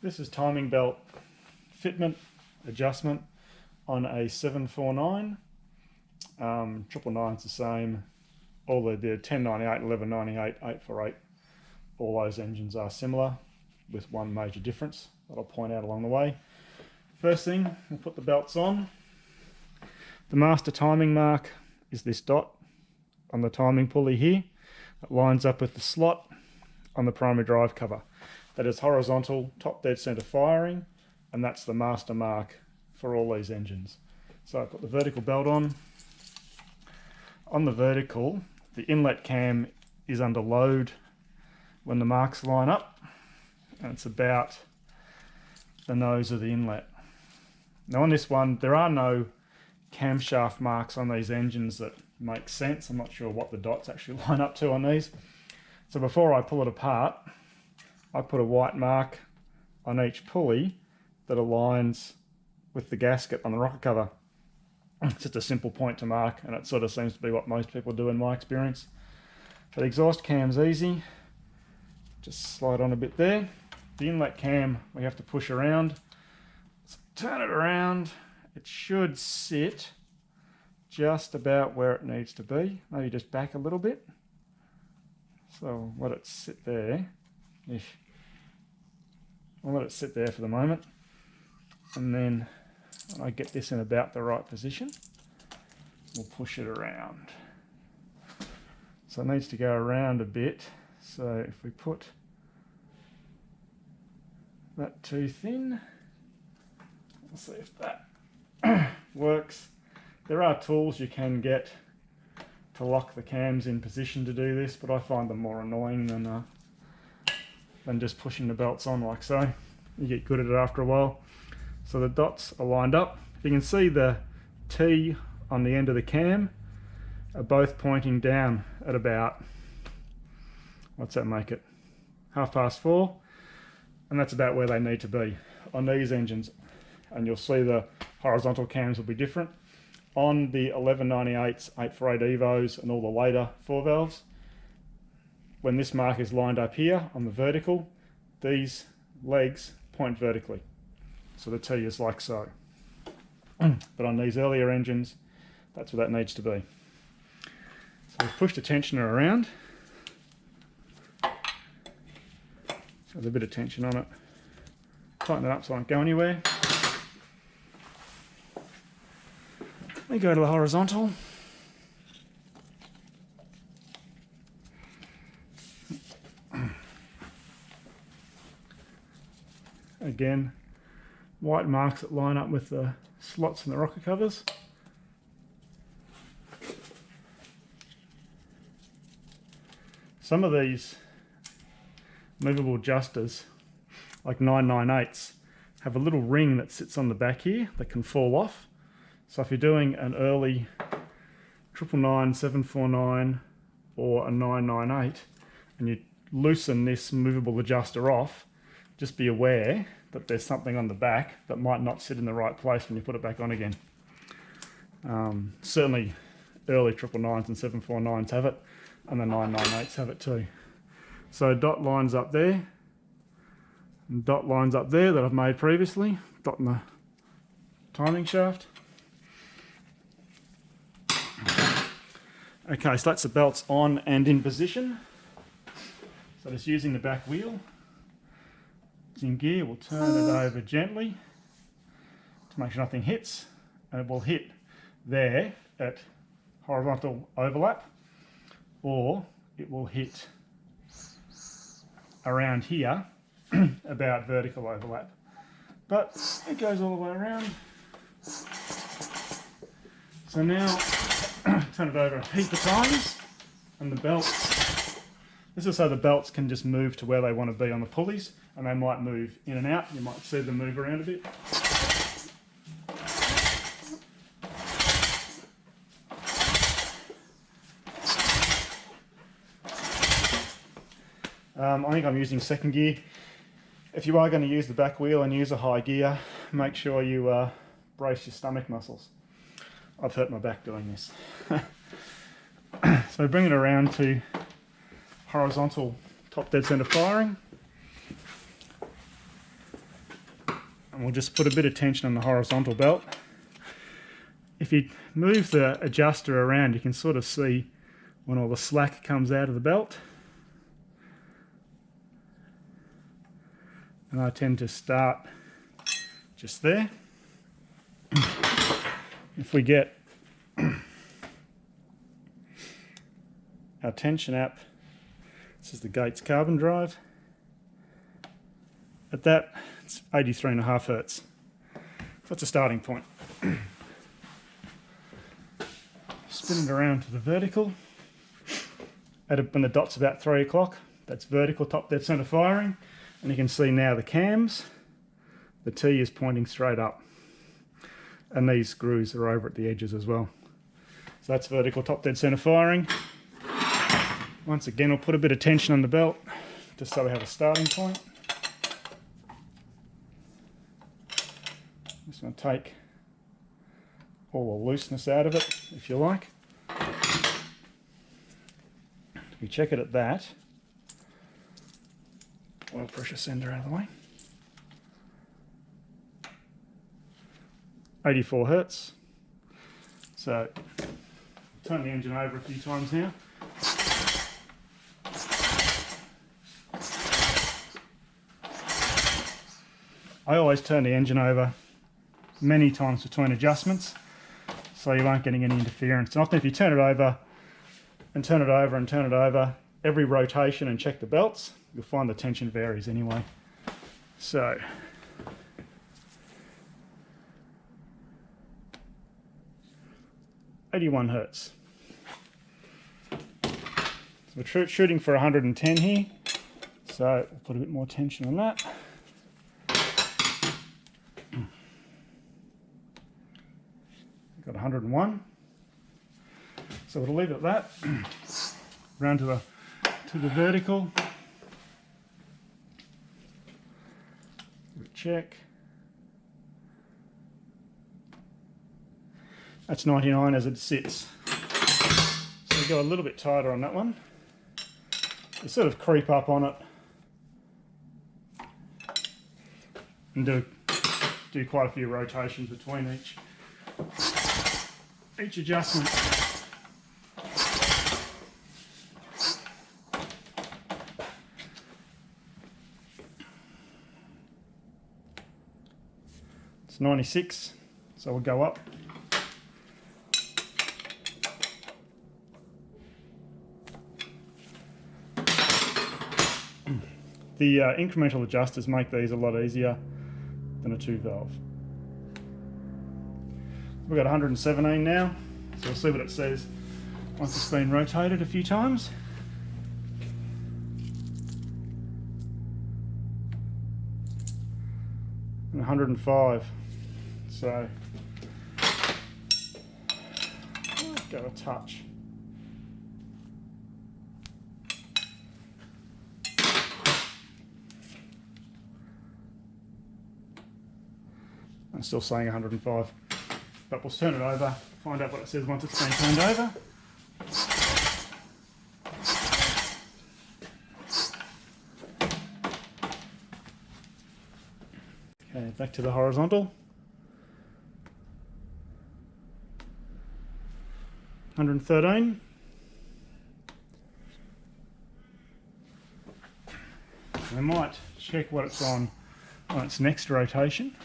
This is timing belt fitment adjustment on a 749. 999's the same. All the 1098, 1198, 848, all those engines are similar with one major difference that I'll point out along the way. First thing, we'll put the belts on. The master timing mark is this dot on the timing pulley here. It lines up with the slot on the primary drive cover. That is horizontal, top dead center firing, and that's the master mark for all these engines. So I put the vertical belt on. On the vertical, the inlet cam is under load when the marks line up, and it's about the nose of the inlet. Now on this one, there are no camshaft marks on these engines that make sense. I'm not sure what the dots actually line up to on these. So before I pull it apart, I put a white mark on each pulley that aligns with the gasket on the rocker cover. It's just a simple point to mark, and it sort of seems to be what most people do in my experience. So the exhaust cam's easy. Just slide on a bit there. The inlet cam we have to push around. So turn it around. It should sit just about where it needs to be. Maybe just back a little bit. So let it sit there. I'll let it sit there for the moment. And then when I get this in about the right position, we'll push it around. So it needs to go around a bit. So if we put that tooth in, let's see if that works. There are tools you can get to lock the cams in position to do this, but I find them more annoying than just pushing the belts on like so. You get good at it after a while. So the dots are lined up. You can see the T on the end of the cam are both pointing down at about, what's that make it, 4:30, and that's about where they need to be on these engines. And you'll see the horizontal cams will be different. On the 1198s, 848 Evos and all the later 4 valves, when this mark is lined up here on the vertical, these legs point vertically. So the T is like so. But on these earlier engines, that's where that needs to be. So we've pushed the tensioner around. So there's a bit of tension on it. Tighten it up so it won't go anywhere. We go to the horizontal. Again, white marks that line up with the slots in the rocker covers. Some of these movable adjusters, like 998s, have a little ring that sits on the back here that can fall off. So if you're doing an early 999, 749 or a 998 and you loosen this movable adjuster off, just be aware that there's something on the back that might not sit in the right place when you put it back on again. Certainly early 999s and 749s have it, and the 998s have it too. So dot lines up there, and dot lines up there that I've made previously, dot in the timing shaft. Okay, so that's the belts on and in position. So just using the back wheel. It's in gear, we'll turn it over gently to make sure nothing hits, and it will hit there at horizontal overlap, or it will hit around here about vertical overlap. But it goes all the way around. So now turn it over a heap of times, and the belts, this is so the belts can just move to where they want to be on the pulleys, and they might move in and out. You might see them move around a bit. I think I'm using second gear. If you are going to use the back wheel and use a high gear, make sure you brace your stomach muscles. I've hurt my back doing this. So bring it around to horizontal top dead center firing. and we'll just put a bit of tension on the horizontal belt. If you move the adjuster around, you can sort of see when all the slack comes out of the belt. And I tend to start just there. If we get our tension app, this is the Gates carbon drive. At that, it's 83.5 Hertz. So that's a starting point. Spin it around to the vertical. When the dot's about 3 o'clock, that's vertical top dead center firing. And you can see now the cams, the T is pointing straight up. And these screws are over at the edges as well. So that's vertical top dead center firing. Once again, we'll put a bit of tension on the belt, just so we have a starting point. Just going to take all the looseness out of it, if you like. We check it at that. Oil pressure sender out of the way. 84 Hertz. So, turn the engine over a few times now. I always turn the engine over many times between adjustments, so you aren't getting any interference. And often if you turn it over and turn it over and turn it over every rotation and check the belts, you'll find the tension varies anyway. So, .81 Hertz. So we're shooting for 110 here, so we'll put a bit more tension on that. Got 101. So we'll leave it at that. Round to the vertical. Check. That's 99 as it sits. So we go a little bit tighter on that one. You sort of creep up on it and do quite a few rotations between each adjustment. It's 96, so we'll go up. The incremental adjusters make these a lot easier than a 2-valve. We've got 117 now, so we'll see what it says once it's been rotated a few times. And 105, so go a touch. I'm still saying 105, but we'll turn it over, find out what it says once it's been turned over. Okay, back to the horizontal. 113. We might check what it's on its next rotation.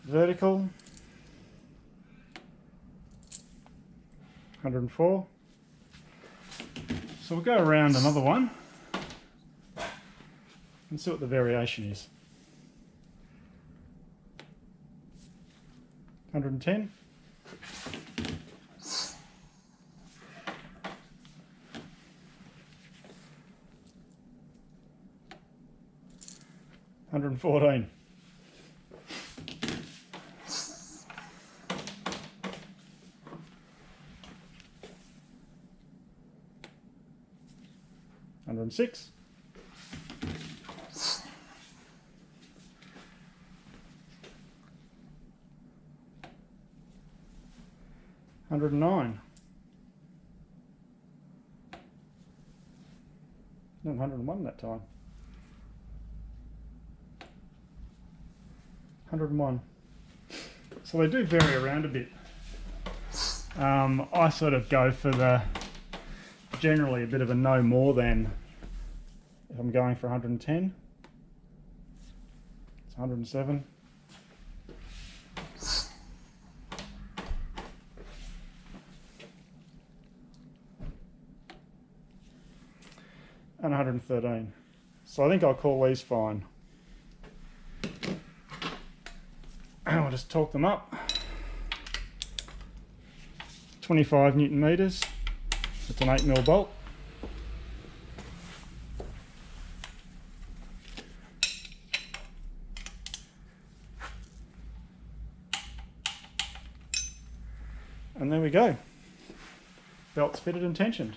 Vertical, 104. So we'll go around another one and see what the variation is. 110. 114. 106. 109. No, 101 that time. 101. So they do vary around a bit. I sort of go for the generally a bit of a no more than if I'm going for 110. It's 107. And 113. So I think I'll call these fine. And I'll just torque them up. 25 Newton meters. It's an 8mm bolt. And there we go. Belt's fitted and tensioned.